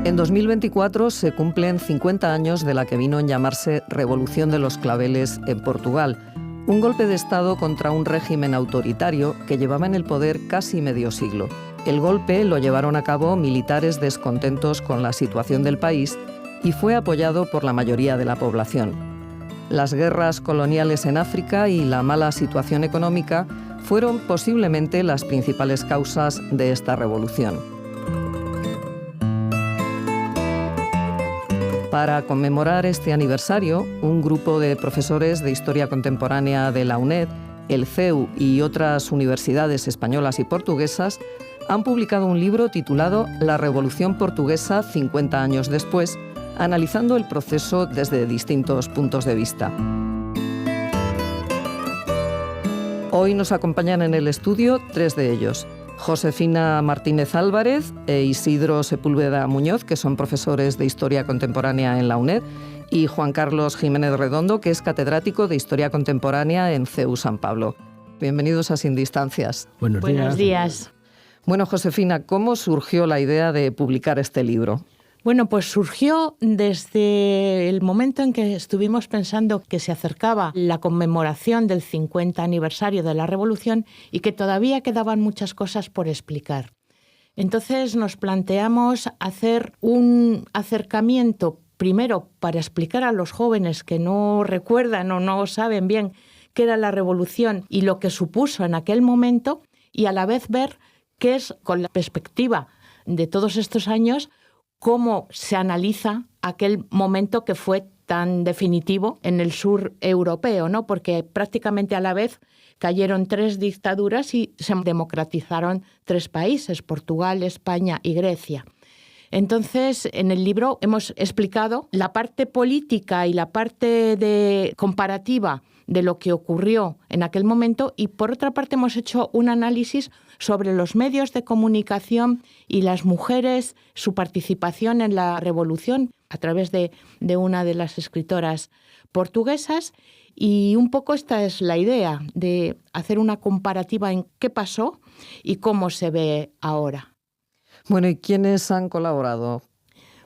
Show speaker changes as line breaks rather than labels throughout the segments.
En 2024 se cumplen 50 años de la que vino en llamarse Revolución de los Claveles en Portugal, un golpe de Estado contra un régimen autoritario que llevaba en el poder casi medio siglo. El golpe lo llevaron a cabo militares descontentos con la situación del país y fue apoyado por la mayoría de la población. Las guerras coloniales en África y la mala situación económica fueron posiblemente las principales causas de esta revolución. Para conmemorar este aniversario, un grupo de profesores de Historia Contemporánea de la UNED, el CEU y otras universidades españolas y portuguesas han publicado un libro titulado La Revolución Portuguesa 50 años después, analizando el proceso desde distintos puntos de vista. Hoy nos acompañan en el estudio 3 de ellos: Josefina Martínez Álvarez e Isidro Sepúlveda Muñoz, que son profesores de Historia Contemporánea en la UNED, y Juan Carlos Jiménez Redondo, que es catedrático de Historia Contemporánea en CEU San Pablo. Bienvenidos a Sin Distancias.
Buenos días.
Bueno, Josefina, ¿cómo surgió la idea de publicar este libro?
Bueno, pues surgió desde el momento en que estuvimos pensando que se acercaba la conmemoración del 50 aniversario de la Revolución y que todavía quedaban muchas cosas por explicar. Entonces nos planteamos hacer un acercamiento primero para explicar a los jóvenes que no recuerdan o no saben bien qué era la Revolución y lo que supuso en aquel momento, y a la vez ver qué es, con la perspectiva de todos estos años, cómo se analiza aquel momento que fue tan definitivo en el sur europeo, ¿no? Porque prácticamente a la vez cayeron 3 dictaduras y se democratizaron 3 países, Portugal, España y Grecia. Entonces, en el libro hemos explicado la parte política y la parte comparativa de lo que ocurrió en aquel momento, y por otra parte hemos hecho un análisis sobre los medios de comunicación y las mujeres, su participación en la revolución a través de una de las escritoras portuguesas, y un poco esta es la idea, de hacer una comparativa en qué pasó y cómo se ve ahora.
Bueno, ¿y quiénes han colaborado?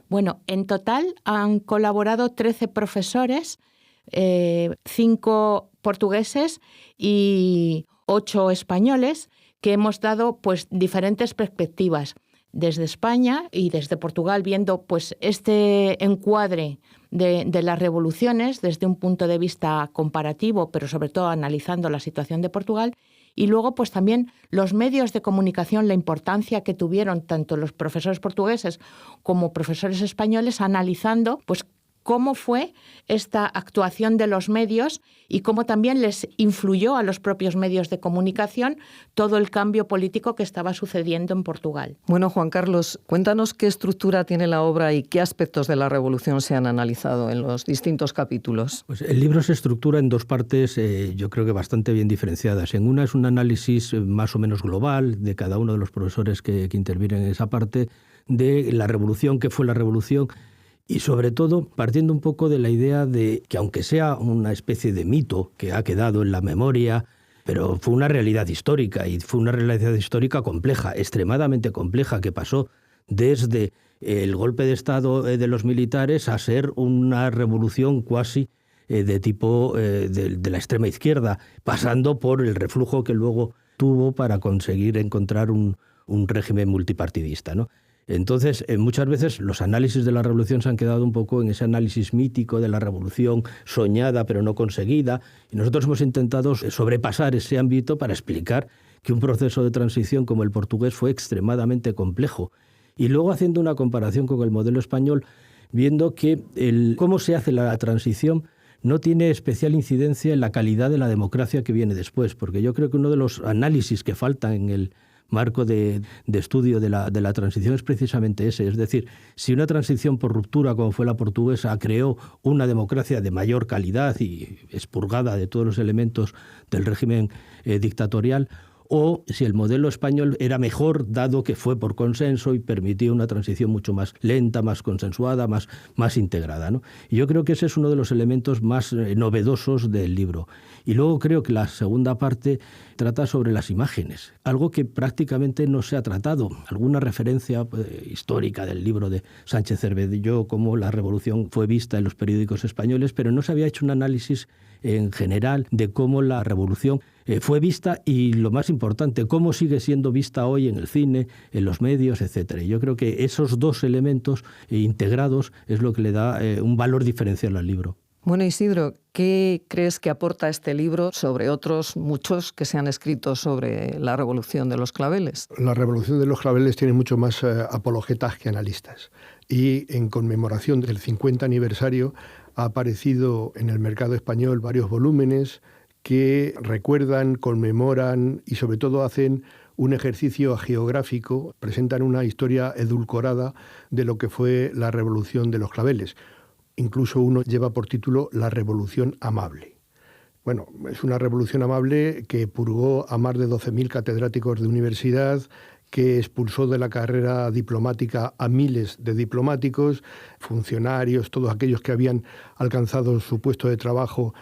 Bueno, en total han colaborado 13 profesores, 5 portugueses y 8 españoles, que hemos dado pues diferentes perspectivas desde España y desde Portugal, viendo pues este encuadre de las revoluciones desde un punto de vista comparativo, pero sobre todo analizando la situación de Portugal. Y luego pues también los medios de comunicación, la importancia que tuvieron tanto los profesores portugueses como profesores españoles, analizando pues cómo fue esta actuación de los medios y cómo también les influyó a los propios medios de comunicación todo el cambio político que estaba sucediendo en Portugal.
Bueno, Juan Carlos, cuéntanos qué estructura tiene la obra y qué aspectos de la revolución se han analizado en los distintos capítulos.
Pues el libro se estructura en 2 partes, yo creo que bastante bien diferenciadas. En una es un análisis más o menos global de cada uno de los profesores que intervienen en esa parte, de la revolución, qué fue la revolución. Y sobre todo partiendo un poco de la idea de que, aunque sea una especie de mito que ha quedado en la memoria, pero fue una realidad histórica, y fue una realidad histórica compleja, extremadamente compleja, que pasó desde el golpe de Estado de los militares a ser una revolución cuasi de tipo de la extrema izquierda, pasando por el reflujo que luego tuvo para conseguir encontrar un régimen multipartidista, ¿no? Entonces, muchas veces los análisis de la revolución se han quedado un poco en ese análisis mítico de la revolución soñada pero no conseguida, y nosotros hemos intentado sobrepasar ese ámbito para explicar que un proceso de transición como el portugués fue extremadamente complejo. Y luego haciendo una comparación con el modelo español, viendo que cómo se hace la transición no tiene especial incidencia en la calidad de la democracia que viene después, porque yo creo que uno de los análisis que faltan en el marco de estudio de la transición es precisamente ese. Es decir, si una transición por ruptura, como fue la portuguesa, creó una democracia de mayor calidad y expurgada de todos los elementos del régimen dictatorial, o si el modelo español era mejor dado que fue por consenso y permitía una transición mucho más lenta, más consensuada, más integrada, ¿no? Y yo creo que ese es uno de los elementos más novedosos del libro. Y luego creo que la segunda parte trata sobre las imágenes, algo que prácticamente no se ha tratado. Alguna referencia histórica del libro de Sánchez Cervelló, cómo la revolución fue vista en los periódicos españoles, pero no se había hecho un análisis en general de cómo la revolución fue vista y, lo más importante, cómo sigue siendo vista hoy en el cine, en los medios, etcétera. Y yo creo que esos dos elementos integrados es lo que le da un valor diferencial al libro.
Bueno, Isidro, ¿qué crees que aporta este libro sobre otros muchos que se han escrito sobre la Revolución de los Claveles?
La Revolución de los Claveles tiene mucho más apologetas que analistas. Y en conmemoración del 50 aniversario ha aparecido en el mercado español varios volúmenes que recuerdan, conmemoran y sobre todo hacen un ejercicio geográfico, presentan una historia edulcorada de lo que fue la Revolución de los Claveles. Incluso uno lleva por título La Revolución Amable. Bueno, es una revolución amable que purgó a más de 12.000 catedráticos de universidad, que expulsó de la carrera diplomática a miles de diplomáticos, funcionarios, todos aquellos que habían alcanzado su puesto de trabajo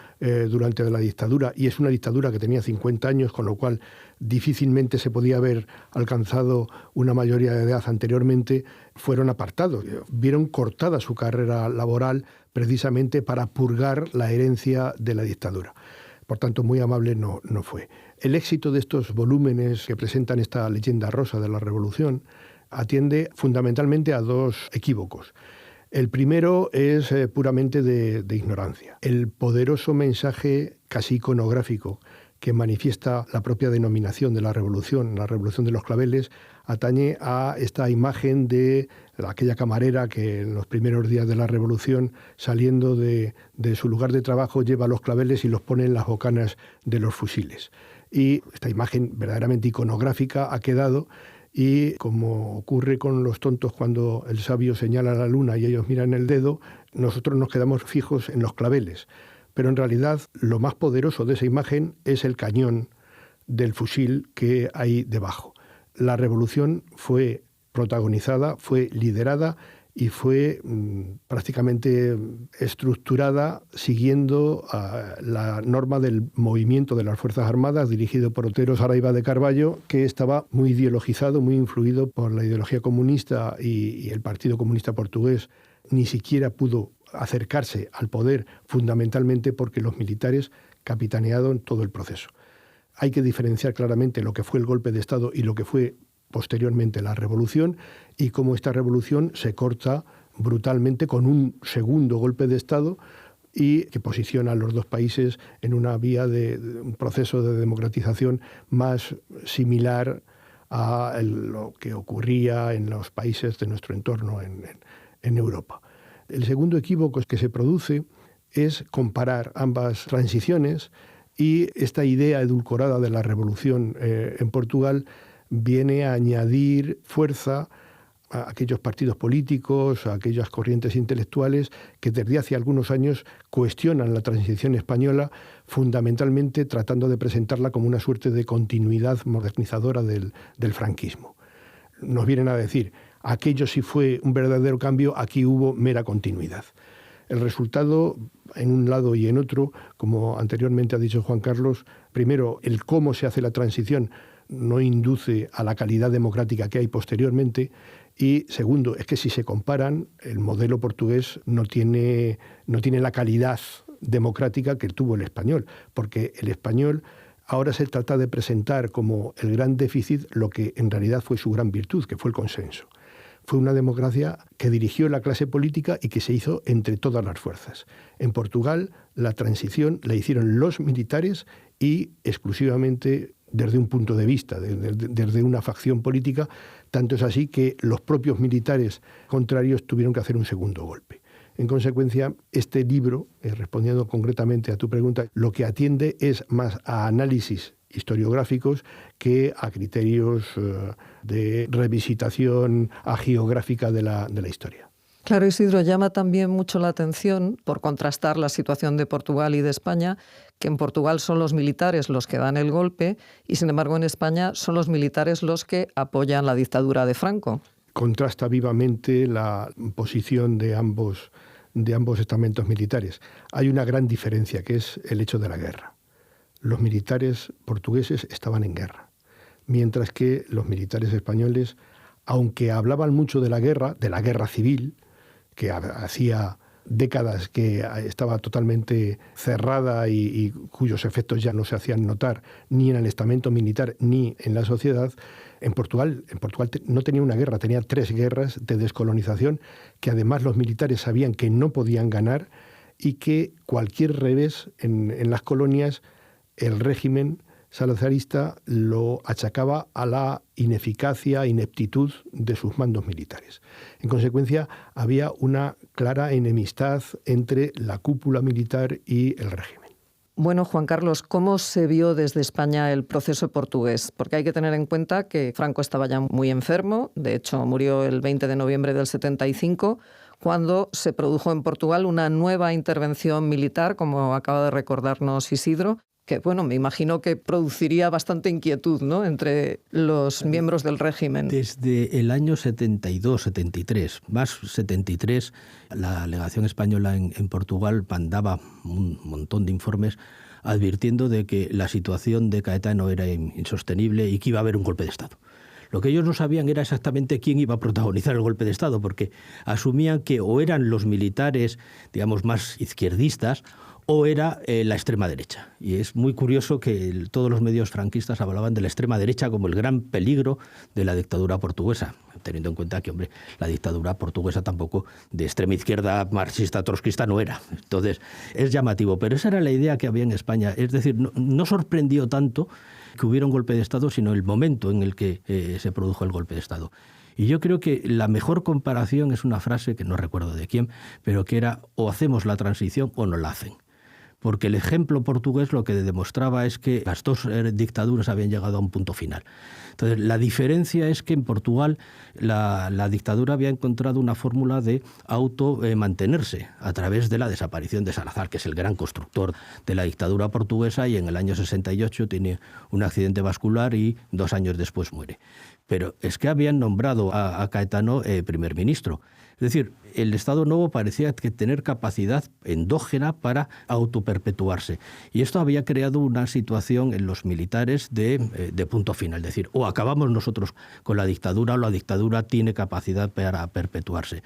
durante la dictadura. Y es una dictadura que tenía 50 años, con lo cual difícilmente se podía haber alcanzado una mayoría de edad anteriormente, fueron apartados. Vieron cortada su carrera laboral precisamente para purgar la herencia de la dictadura. Por tanto, muy amable no fue. El éxito de estos volúmenes que presentan esta leyenda rosa de la Revolución atiende fundamentalmente a dos equívocos. El primero es puramente de ignorancia. El poderoso mensaje casi iconográfico que manifiesta la propia denominación de la Revolución de los Claveles, atañe a esta imagen de aquella camarera que en los primeros días de la Revolución, saliendo de su lugar de trabajo, lleva los claveles y los pone en las bocanas de los fusiles. Y esta imagen verdaderamente iconográfica ha quedado, y como ocurre con los tontos cuando el sabio señala la luna y ellos miran el dedo, nosotros nos quedamos fijos en los claveles. Pero en realidad lo más poderoso de esa imagen es el cañón del fusil que hay debajo. La revolución fue protagonizada, fue liderada y fue prácticamente estructurada siguiendo la norma del movimiento de las Fuerzas Armadas dirigido por Otero Saraiva de Carvalho, que estaba muy ideologizado, muy influido por la ideología comunista, y el Partido Comunista Portugués ni siquiera pudo acercarse al poder, fundamentalmente porque los militares capitanearon todo el proceso. Hay que diferenciar claramente lo que fue el golpe de Estado y lo que fue posteriormente la revolución, y cómo esta revolución se corta brutalmente con un segundo golpe de Estado y que posiciona a los dos países en una vía de un proceso de democratización más similar a lo que ocurría en los países de nuestro entorno en Europa. El segundo equívoco que se produce es comparar ambas transiciones, y esta idea edulcorada de la revolución en Portugal viene a añadir fuerza a aquellos partidos políticos, a aquellas corrientes intelectuales que desde hace algunos años cuestionan la transición española, fundamentalmente tratando de presentarla como una suerte de continuidad modernizadora del franquismo. Nos vienen a decir, aquello sí fue un verdadero cambio, aquí hubo mera continuidad. El resultado, en un lado y en otro, como anteriormente ha dicho Juan Carlos, primero, el cómo se hace la transición no induce a la calidad democrática que hay posteriormente, y segundo, es que si se comparan, el modelo portugués no tiene la calidad democrática que tuvo el español, porque el español ahora se trata de presentar como el gran déficit lo que en realidad fue su gran virtud, que fue el consenso. Fue una democracia que dirigió la clase política y que se hizo entre todas las fuerzas. En Portugal, la transición la hicieron los militares y exclusivamente desde un punto de vista, desde una facción política. Tanto es así que los propios militares contrarios tuvieron que hacer un segundo golpe. En consecuencia, este libro, respondiendo concretamente a tu pregunta, lo que atiende es más a análisis historiográficos que a criterios de revisitación agiográfica de la historia.
Claro, Isidro, llama también mucho la atención, por contrastar la situación de Portugal y de España, que en Portugal son los militares los que dan el golpe y, sin embargo, en España son los militares los que apoyan la dictadura de Franco.
Contrasta vivamente la posición de ambos estamentos militares. Hay una gran diferencia, que es el hecho de la guerra. Los militares portugueses estaban en guerra, mientras que los militares españoles, aunque hablaban mucho de la guerra civil, que hacía décadas que estaba totalmente cerrada y cuyos efectos ya no se hacían notar ni en el estamento militar ni en la sociedad, en Portugal no tenía una guerra, tenía 3 guerras de descolonización que además los militares sabían que no podían ganar y que cualquier revés en las colonias, el régimen salazarista lo achacaba a la ineficacia, ineptitud de sus mandos militares. En consecuencia, había una clara enemistad entre la cúpula militar y el régimen.
Bueno, Juan Carlos, ¿cómo se vio desde España el proceso portugués? Porque hay que tener en cuenta que Franco estaba ya muy enfermo, de hecho murió el 20 de noviembre del 75, cuando se produjo en Portugal una nueva intervención militar, como acaba de recordarnos Isidro, que, bueno, me imagino que produciría bastante inquietud, ¿no?, entre los miembros del régimen.
Desde el año 72, 73, más 73, la legación española en Portugal mandaba un montón de informes advirtiendo de que la situación de Caetano era insostenible y que iba a haber un golpe de Estado. Lo que ellos no sabían era exactamente quién iba a protagonizar el golpe de Estado, porque asumían que o eran los militares, digamos, más izquierdistas, o era la extrema derecha. Y es muy curioso que todos los medios franquistas hablaban de la extrema derecha como el gran peligro de la dictadura portuguesa, teniendo en cuenta que, hombre, la dictadura portuguesa tampoco de extrema izquierda marxista trotskista no era. Entonces, es llamativo, pero esa era la idea que había en España. Es decir, no sorprendió tanto que hubiera un golpe de Estado, sino el momento en el que se produjo el golpe de Estado. Y yo creo que la mejor comparación es una frase que no recuerdo de quién, pero que era: o hacemos la transición o no la hacen. Porque el ejemplo portugués lo que demostraba es que las 2 dictaduras habían llegado a un punto final. Entonces, la diferencia es que en Portugal la dictadura había encontrado una fórmula de mantenerse a través de la desaparición de Salazar, que es el gran constructor de la dictadura portuguesa, y en el año 68 tiene un accidente vascular y 2 años después muere. Pero es que habían nombrado a Caetano primer ministro. Es decir, el Estado Nuevo parecía que tener capacidad endógena para autoperpetuarse. Y esto había creado una situación en los militares de punto final. Es decir, o acabamos nosotros con la dictadura o la dictadura tiene capacidad para perpetuarse.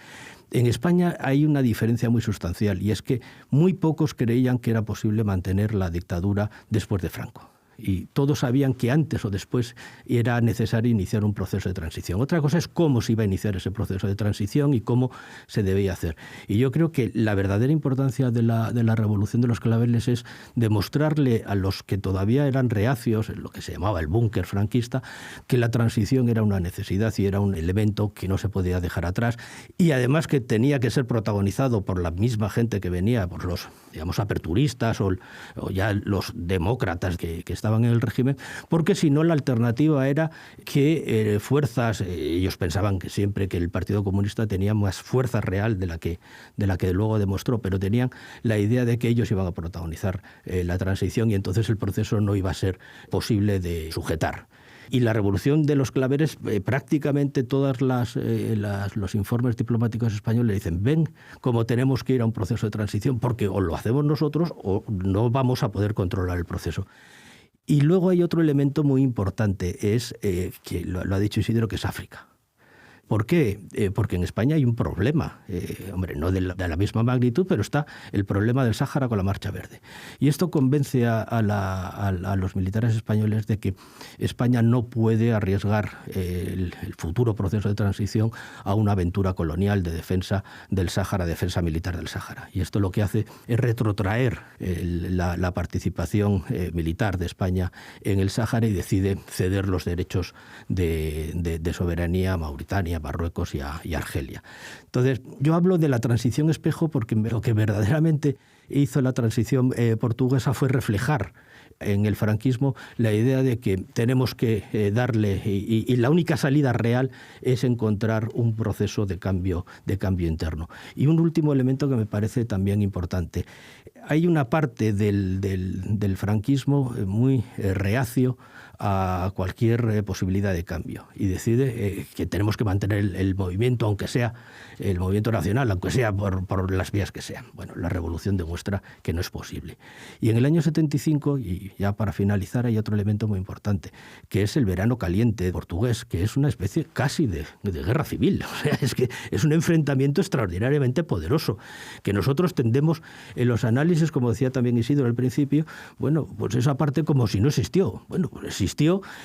En España hay una diferencia muy sustancial, y es que muy pocos creían que era posible mantener la dictadura después de Franco. Y todos sabían que antes o después era necesario iniciar un proceso de transición. Otra cosa es cómo se iba a iniciar ese proceso de transición y cómo se debía hacer. Y yo creo que la verdadera importancia de la Revolución de los Claveles es demostrarle a los que todavía eran reacios, en lo que se llamaba el búnker franquista, que la transición era una necesidad y era un elemento que no se podía dejar atrás, y además que tenía que ser protagonizado por la misma gente que venía, por los, digamos, aperturistas o ya los demócratas que estaban en el régimen, porque si no la alternativa era que fuerzas, ellos pensaban que siempre que el Partido Comunista tenía más fuerza real de la que luego demostró, pero tenían la idea de que ellos iban a protagonizar la transición, y entonces el proceso no iba a ser posible de sujetar. Y la Revolución de los Claveles, prácticamente todos los informes diplomáticos españoles dicen: ven cómo tenemos que ir a un proceso de transición, porque o lo hacemos nosotros o no vamos a poder controlar el proceso. Y luego hay otro elemento muy importante, es que lo ha dicho Isidro, que es África. ¿Por qué? Porque en España hay un problema, hombre, no de la misma magnitud, pero está el problema del Sáhara con la Marcha Verde. Y esto convence a los militares españoles de que España no puede arriesgar el futuro proceso de transición a una aventura colonial de defensa del Sáhara, defensa militar del Sáhara. Y esto lo que hace es retrotraer la participación militar de España en el Sáhara, y decide ceder los derechos de soberanía a Mauritania, Marruecos y Argelia. Entonces, yo hablo de la transición espejo porque lo que verdaderamente hizo la transición portuguesa fue reflejar en el franquismo la idea de que tenemos que darle, y la única salida real es encontrar un proceso de cambio interno. Y un último elemento que me parece también importante. Hay una parte del franquismo muy reacio a cualquier posibilidad de cambio y decide que tenemos que mantener el movimiento, aunque sea el movimiento nacional, aunque sea por las vías que sean. Bueno, la revolución demuestra que no es posible. Y en el año 75, y ya para finalizar, hay otro elemento muy importante, que es el verano caliente portugués, que es una especie casi de guerra civil. O sea, es que es un enfrentamiento extraordinariamente poderoso, que nosotros tendemos en los análisis, como decía también Isidro al principio, bueno, pues esa parte como si no existió. Bueno, pues existió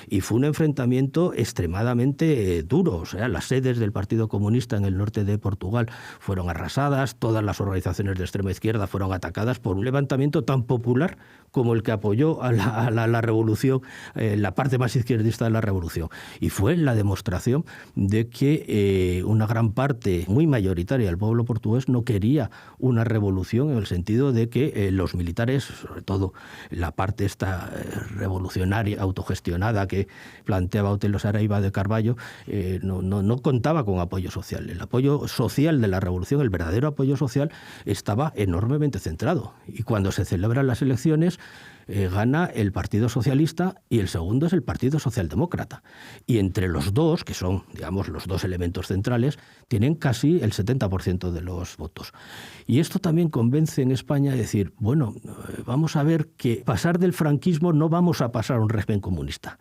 y fue un enfrentamiento extremadamente duro. O sea, las sedes del Partido Comunista en el norte de Portugal fueron arrasadas, todas las organizaciones de extrema izquierda fueron atacadas por un levantamiento tan popular como el que apoyó a la revolución, la parte más izquierdista de la revolución. Y fue la demostración de que una gran parte muy mayoritaria del pueblo portugués no quería una revolución, en el sentido de que los militares, sobre todo la parte esta revolucionaria, autogestionada que planteaba Otelo Saraiva de Carvalho, no contaba con apoyo social. El apoyo social de la revolución, el verdadero apoyo social, estaba enormemente centrado. Y cuando se celebran las elecciones, gana el Partido Socialista y el segundo es el Partido Socialdemócrata. Y entre los dos, que son, digamos, los dos elementos centrales, tienen casi el 70% de los votos. Y esto también convence en España a decir, bueno, vamos a ver que pasar del franquismo no vamos a pasar a un régimen comunista.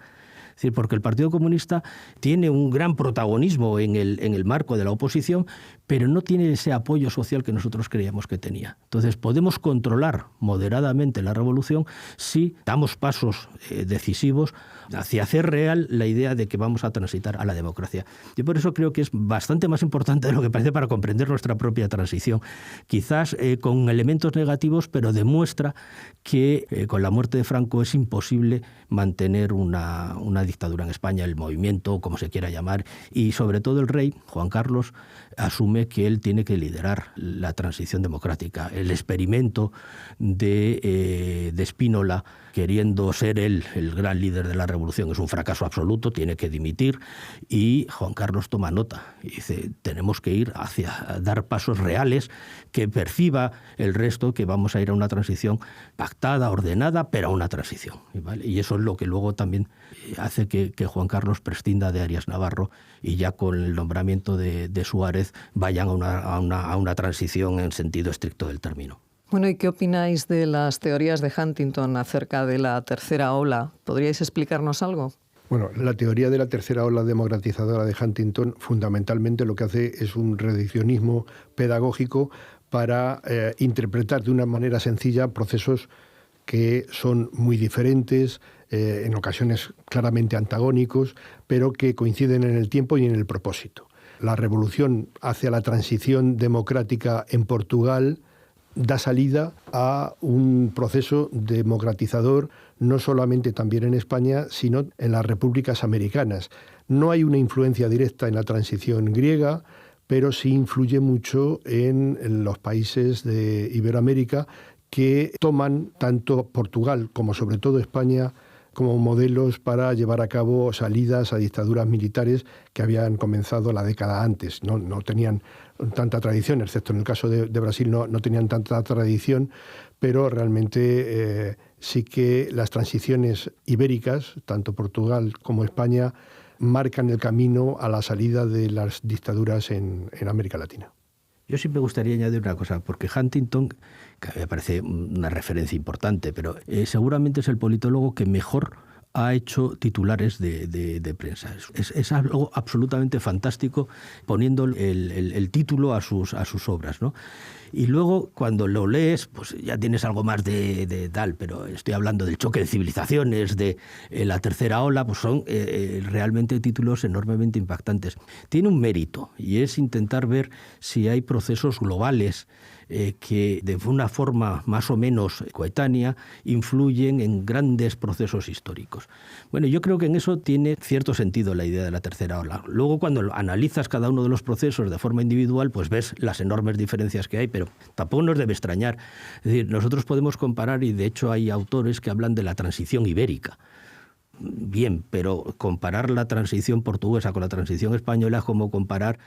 Es decir, porque el Partido Comunista tiene un gran protagonismo en el marco de la oposición, pero no tiene ese apoyo social que nosotros creíamos que tenía. Entonces, podemos controlar moderadamente la revolución si damos pasos decisivos hacia hacer real la idea de que vamos a transitar a la democracia. Yo por eso creo que es bastante más importante de lo que parece para comprender nuestra propia transición. Quizás con elementos negativos, pero demuestra que con la muerte de Franco es imposible mantener una dictadura en España, el movimiento, como se quiera llamar, y sobre todo el rey, Juan Carlos, asume que él tiene que liderar la transición democrática. El experimento de Spínola, queriendo ser él el gran líder de la revolución, es un fracaso absoluto, tiene que dimitir, y Juan Carlos toma nota y dice, tenemos que ir hacia dar pasos reales que perciba el resto que vamos a ir a una transición pactada, ordenada, pero a una transición. ¿Vale? Y eso es lo que luego también hace que Juan Carlos prescinda de Arias Navarro y ya con el nombramiento de Suárez vayan a una transición en sentido estricto del término.
Bueno, ¿y qué opináis de las teorías de Huntington acerca de la tercera ola? ¿Podríais explicarnos algo?
Bueno, la teoría de la tercera ola democratizadora de Huntington fundamentalmente lo que hace es un reduccionismo pedagógico para interpretar de una manera sencilla procesos que son muy diferentes, en ocasiones claramente antagónicos, pero que coinciden en el tiempo y en el propósito. La revolución hacia la transición democrática en Portugal da salida a un proceso democratizador no solamente también en España, sino en las repúblicas americanas. No hay una influencia directa en la transición griega, pero sí influye mucho en los países de Iberoamérica que toman tanto Portugal como sobre todo España como modelos para llevar a cabo salidas a dictaduras militares que habían comenzado la década antes. No tenían tanta tradición, excepto en el caso de Brasil no tenían tanta tradición, pero realmente sí que las transiciones ibéricas, tanto Portugal como España, marcan el camino a la salida de las dictaduras en América Latina.
Yo sí me gustaría añadir una cosa, porque Huntington, que me parece una referencia importante, pero seguramente es el politólogo que mejor ha hecho titulares de prensa. Es algo absolutamente fantástico poniendo el título a sus obras, ¿no? Y luego, cuando lo lees, pues ya tienes algo más de tal, pero estoy hablando del choque de civilizaciones, de la tercera ola, pues son realmente títulos enormemente impactantes. Tiene un mérito, y es intentar ver si hay procesos globales que de una forma más o menos coetánea influyen en grandes procesos históricos. Bueno, yo creo que en eso tiene cierto sentido la idea de la tercera ola. Luego, cuando analizas cada uno de los procesos de forma individual, pues ves las enormes diferencias que hay, pero tampoco nos debe extrañar. Es decir, nosotros podemos comparar, y de hecho hay autores que hablan de la transición ibérica. Bien, pero comparar la transición portuguesa con la transición española es como comparar,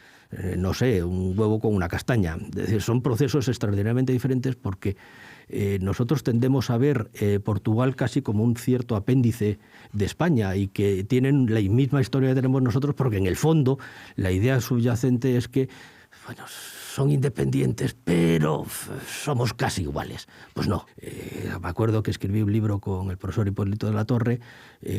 no sé, un huevo con una castaña. Es decir, son procesos extraordinariamente diferentes porque nosotros tendemos a ver Portugal casi como un cierto apéndice de España y que tienen la misma historia que tenemos nosotros, porque en el fondo la idea subyacente es que, bueno, son independientes, pero somos casi iguales. Pues no. Me acuerdo que escribí un libro con el profesor Hipólito de la Torre,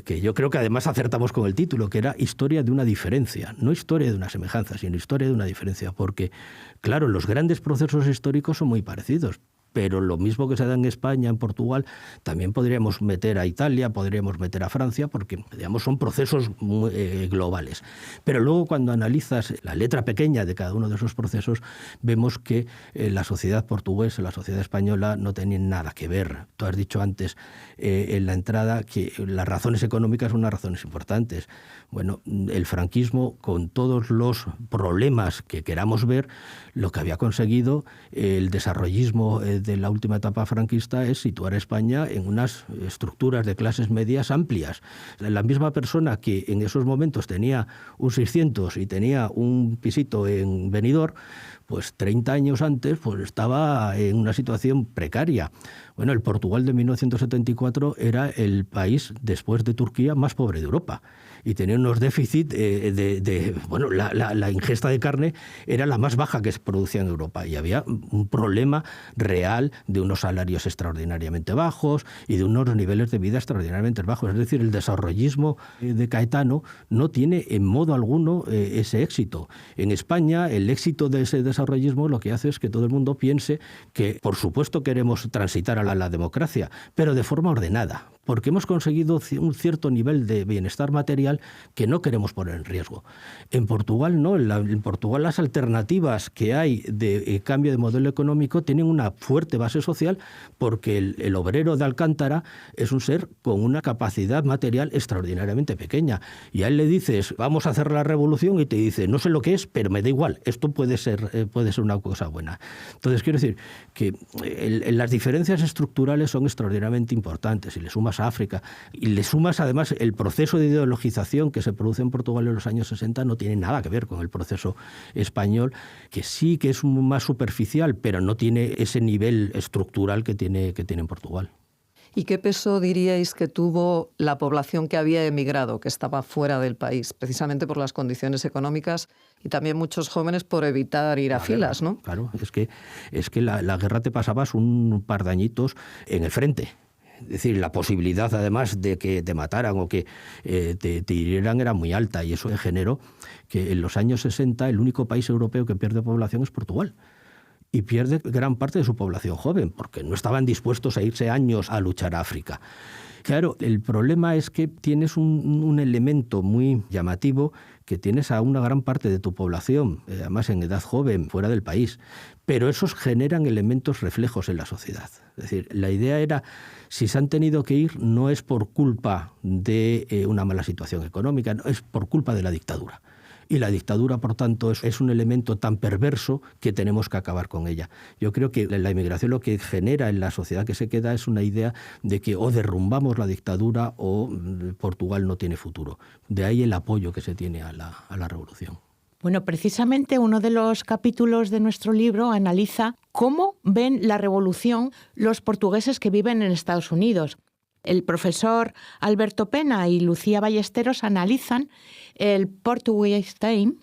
que yo creo que además acertamos con el título, que era Historia de una diferencia. No historia de una semejanza, sino historia de una diferencia. Porque, claro, los grandes procesos históricos son muy parecidos. Pero lo mismo que se da en España, en Portugal, también podríamos meter a Italia, podríamos meter a Francia, porque, digamos, son procesos globales. Pero luego, cuando analizas la letra pequeña de cada uno de esos procesos, vemos que la sociedad portuguesa y la sociedad española no tienen nada que ver. Tú has dicho antes en la entrada que las razones económicas son unas razones importantes. Bueno, el franquismo, con todos los problemas que queramos ver, lo que había conseguido el desarrollismo de la última etapa franquista es situar a España en unas estructuras de clases medias amplias. La misma persona que en esos momentos tenía un 600 y tenía un pisito en Benidorm, pues 30 años antes pues estaba en una situación precaria. Bueno, el Portugal de 1974 era el país, después de Turquía, más pobre de Europa. Y tenía unos déficits bueno, la ingesta de carne era la más baja que se producía en Europa. Y había un problema real de unos salarios extraordinariamente bajos y de unos niveles de vida extraordinariamente bajos. Es decir, el desarrollismo de Caetano no tiene en modo alguno ese éxito. En España, el éxito de ese desarrollismo lo que hace es que todo el mundo piense que, por supuesto, queremos transitar a la democracia, pero de forma ordenada, porque hemos conseguido un cierto nivel de bienestar material que no queremos poner en riesgo. En Portugal no, en Portugal las alternativas que hay de cambio de modelo económico tienen una fuerte base social, porque el obrero de Alcántara es un ser con una capacidad material extraordinariamente pequeña. Y a él le dices, vamos a hacer la revolución, y te dice, no sé lo que es, pero me da igual, esto puede ser una cosa buena. Entonces, quiero decir que las diferencias estructurales son extraordinariamente importantes, y le sumas a África, y le sumas además el proceso de ideologización que se produce en Portugal en los años 60 no tiene nada que ver con el proceso español, que sí que es más superficial, pero no tiene ese nivel estructural que tiene en Portugal.
¿Y qué peso diríais que tuvo la población que había emigrado, que estaba fuera del país, precisamente por las condiciones económicas y también muchos jóvenes por evitar ir a filas, ¿no? Claro,
es que la guerra te pasabas un par de añitos en el frente. Es decir, la posibilidad además de que te mataran o que te hirieran era muy alta, y eso generó que en los años 60 el único país europeo que pierde población es Portugal. Y pierde gran parte de su población joven, porque no estaban dispuestos a irse años a luchar a África. Claro, el problema es que tienes un elemento muy llamativo, que tienes a una gran parte de tu población, además en edad joven, fuera del país, pero esos generan elementos reflejos en la sociedad. Es decir, la idea era, si se han tenido que ir, no es por culpa de una mala situación económica, no, es por culpa de la dictadura. Y la dictadura, por tanto, es un elemento tan perverso que tenemos que acabar con ella. Yo creo que la inmigración lo que genera en la sociedad que se queda es una idea de que o derrumbamos la dictadura o Portugal no tiene futuro. De ahí el apoyo que se tiene a la revolución.
Bueno, precisamente uno de los capítulos de nuestro libro analiza cómo ven la revolución los portugueses que viven en Estados Unidos. El profesor Alberto Pena y Lucía Ballesteros analizan el Portuguese Time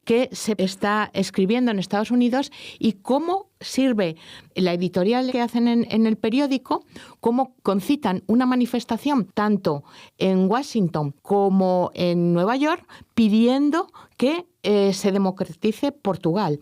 que se está escribiendo en Estados Unidos y cómo sirve la editorial que hacen en el periódico, cómo concitan una manifestación tanto en Washington como en Nueva York pidiendo que se democratice Portugal.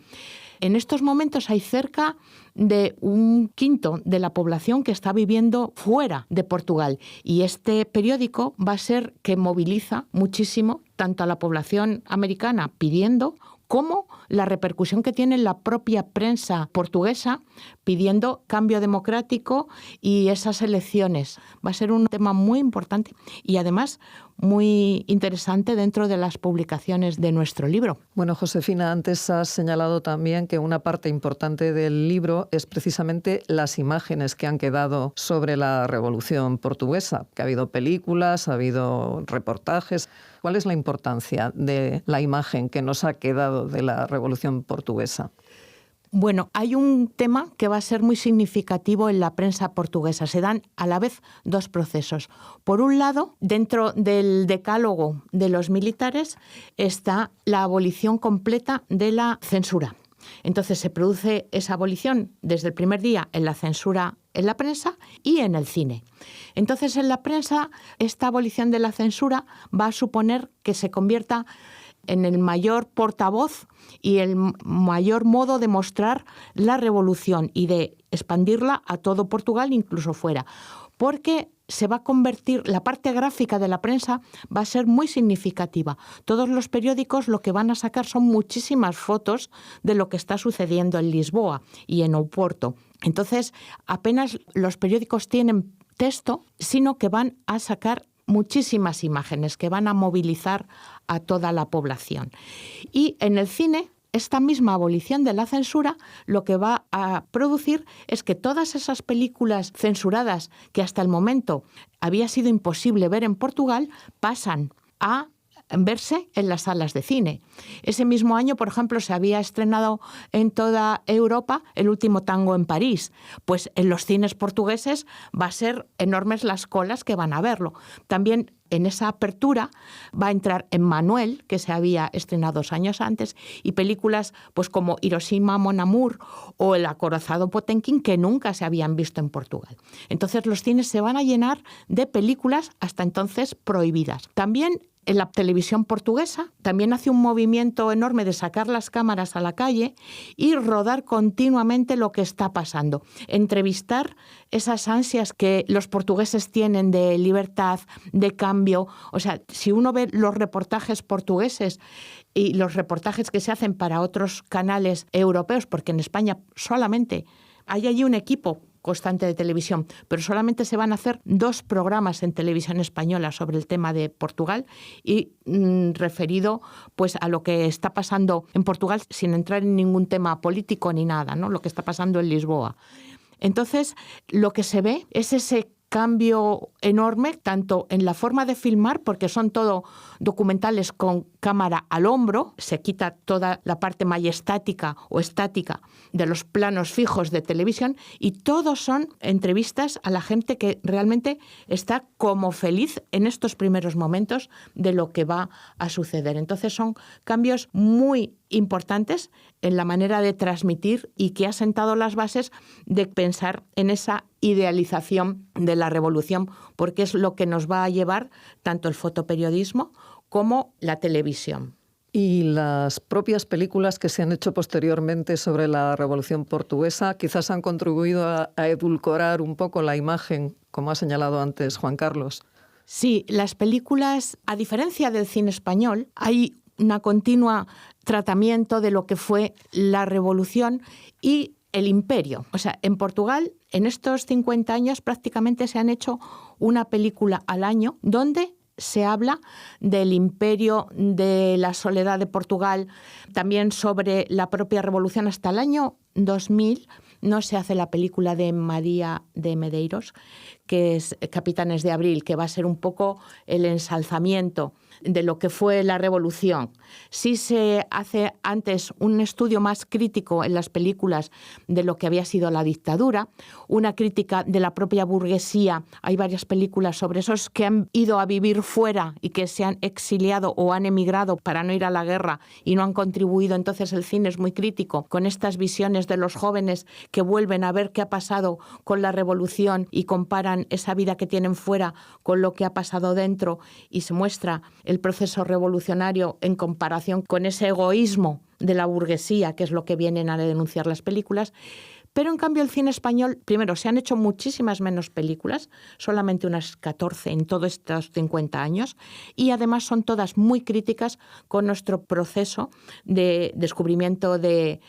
En estos momentos hay cerca de 1/5 de la población que está viviendo fuera de Portugal, y este periódico va a ser que moviliza muchísimo tanto a la población americana pidiendo como la repercusión que tiene la propia prensa portuguesa pidiendo cambio democrático y esas elecciones. Va a ser un tema muy importante y además muy interesante dentro de las publicaciones de nuestro libro.
Bueno, Josefina, antes has señalado también que una parte importante del libro es precisamente las imágenes que han quedado sobre la Revolución Portuguesa, que ha habido películas, ha habido reportajes. ¿Cuál es la importancia de la imagen que nos ha quedado de la Revolución Portuguesa?
Bueno, hay un tema que va a ser muy significativo en la prensa portuguesa. Se dan a la vez dos procesos. Por un lado, dentro del decálogo de los militares está la abolición completa de la censura. Entonces se produce esa abolición desde el primer día en la censura en la prensa y en el cine. Entonces en la prensa esta abolición de la censura va a suponer que se convierta en el mayor portavoz y el mayor modo de mostrar la revolución y de expandirla a todo Portugal, incluso fuera. Porque se va a convertir, la parte gráfica de la prensa va a ser muy significativa. Todos los periódicos lo que van a sacar son muchísimas fotos de lo que está sucediendo en Lisboa y en Oporto. Entonces, apenas los periódicos tienen texto, sino que van a sacar muchísimas imágenes que van a movilizar a toda la población. Y en el cine, esta misma abolición de la censura lo que va a producir es que todas esas películas censuradas que hasta el momento había sido imposible ver en Portugal pasan a verse en las salas de cine. Ese mismo año, por ejemplo, se había estrenado en toda Europa El último tango en París. Pues en los cines portugueses va a ser enormes las colas que van a verlo. También en esa apertura va a entrar Emmanuel, que se había estrenado 2 años antes, y películas pues como Hiroshima Mon Amour o El acorazado Potemkin, que nunca se habían visto en Portugal. Entonces los cines se van a llenar de películas hasta entonces prohibidas. También en la televisión portuguesa también hace un movimiento enorme de sacar las cámaras a la calle y rodar continuamente lo que está pasando. Entrevistar esas ansias que los portugueses tienen de libertad, de cambio. O sea, si uno ve los reportajes portugueses y los reportajes que se hacen para otros canales europeos, porque en España solamente hay allí un equipo constante de televisión, pero solamente se van a hacer 2 programas en televisión española sobre el tema de Portugal y referido pues a lo que está pasando en Portugal sin entrar en ningún tema político ni nada, ¿no? Lo que está pasando en Lisboa. Entonces, lo que se ve es ese cambio enorme, tanto en la forma de filmar, porque son todo documentales con cámara al hombro, se quita toda la parte majestática o estática de los planos fijos de televisión y todos son entrevistas a la gente que realmente está como feliz en estos primeros momentos de lo que va a suceder. Entonces son cambios muy importantes en la manera de transmitir y que ha sentado las bases de pensar en esa idealización de la revolución, porque es lo que nos va a llevar tanto el fotoperiodismo como la televisión.
Y las propias películas que se han hecho posteriormente sobre la Revolución Portuguesa quizás han contribuido a edulcorar un poco la imagen, como ha señalado antes Juan Carlos.
Sí, las películas, a diferencia del cine español, hay una continua tratamiento de lo que fue la revolución y el imperio. O sea, en Portugal, en estos 50 años prácticamente se han hecho una película al año donde se habla del imperio, de la soledad de Portugal, también sobre la propia revolución. Hasta el año 2000 no se hace la película de María de Medeiros, que es Capitanes de Abril, que va a ser un poco el ensalzamiento de lo que fue la revolución. Sí se hace antes un estudio más crítico en las películas de lo que había sido la dictadura, una crítica de la propia burguesía. Hay varias películas sobre esos que han ido a vivir fuera y que se han exiliado o han emigrado para no ir a la guerra y no han contribuido. Entonces el cine es muy crítico con estas visiones de los jóvenes que vuelven a ver qué ha pasado con la revolución y comparan esa vida que tienen fuera con lo que ha pasado dentro y se muestra el proceso revolucionario en comparación con ese egoísmo de la burguesía, que es lo que vienen a denunciar las películas. Pero en cambio el cine español, primero, se han hecho muchísimas menos películas, solamente unas 14 en todos estos 50 años, y además son todas muy críticas con nuestro proceso de descubrimiento de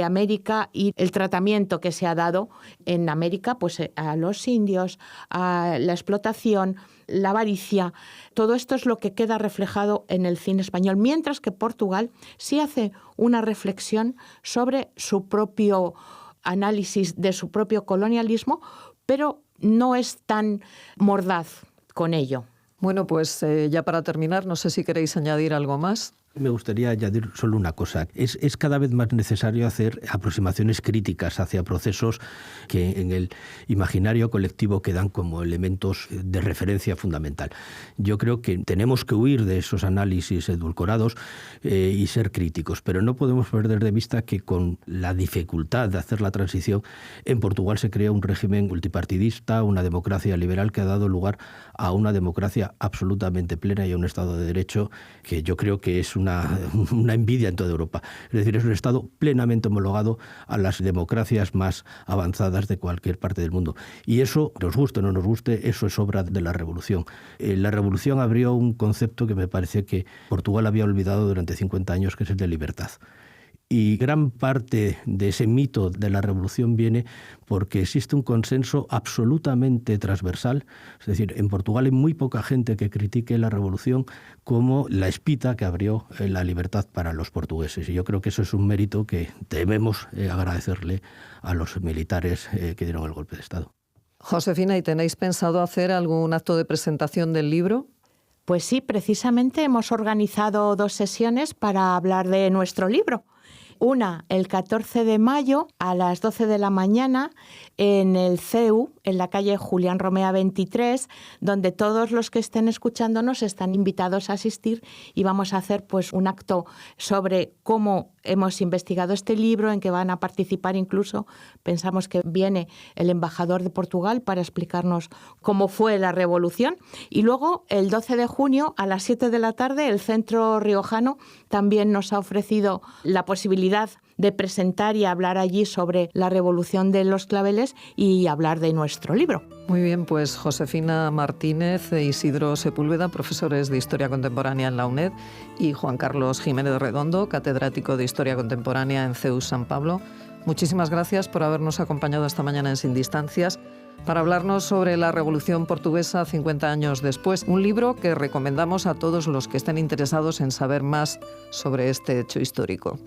América y el tratamiento que se ha dado en América pues, a los indios, a la explotación, la avaricia. Todo esto es lo que queda reflejado en el cine español, mientras que Portugal sí hace una reflexión sobre su propio análisis de su propio colonialismo, pero no es tan mordaz con ello.
Bueno, pues ya para terminar, no sé si queréis añadir algo más.
Me gustaría añadir solo una cosa. Es cada vez más necesario hacer aproximaciones críticas hacia procesos que en el imaginario colectivo quedan como elementos de referencia fundamental. Yo creo que tenemos que huir de esos análisis edulcorados y ser críticos, pero no podemos perder de vista que con la dificultad de hacer la transición, en Portugal se crea un régimen multipartidista, una democracia liberal que ha dado lugar a una democracia absolutamente plena y a un Estado de Derecho que yo creo que es una envidia en toda Europa. Es decir, es un Estado plenamente homologado a las democracias más avanzadas de cualquier parte del mundo. Y eso, nos guste o no nos guste, eso es obra de la Revolución. La Revolución abrió un concepto que me parece que Portugal había olvidado durante 50 años, que es el de libertad. Y gran parte de ese mito de la Revolución viene porque existe un consenso absolutamente transversal. Es decir, en Portugal hay muy poca gente que critique la Revolución como la espita que abrió la libertad para los portugueses. Y yo creo que eso es un mérito que debemos agradecerle a los militares que dieron el golpe de Estado.
Josefina, ¿y tenéis pensado hacer algún acto de presentación del libro?
Pues sí, precisamente hemos organizado 2 sesiones para hablar de nuestro libro. Una, el 14 de mayo a las 12 de la mañana en el CEU, en la calle Julián Romea 23, donde todos los que estén escuchándonos están invitados a asistir y vamos a hacer pues un acto sobre cómo hemos investigado este libro, en que van a participar incluso, pensamos que viene el embajador de Portugal para explicarnos cómo fue la revolución. Y luego, el 12 de junio a las 7 de la tarde, el Centro Riojano también nos ha ofrecido la posibilidad de presentar y hablar allí sobre la revolución de los claveles y hablar de nuestro libro.
Muy bien, pues Josefina Martínez e Isidro Sepúlveda, profesores de Historia Contemporánea en la UNED, y Juan Carlos Jiménez Redondo, catedrático de Historia Contemporánea en CEU San Pablo. Muchísimas gracias por habernos acompañado esta mañana en Sin Distancias para hablarnos sobre la Revolución Portuguesa 50 años después, un libro que recomendamos a todos los que estén interesados en saber más sobre este hecho histórico.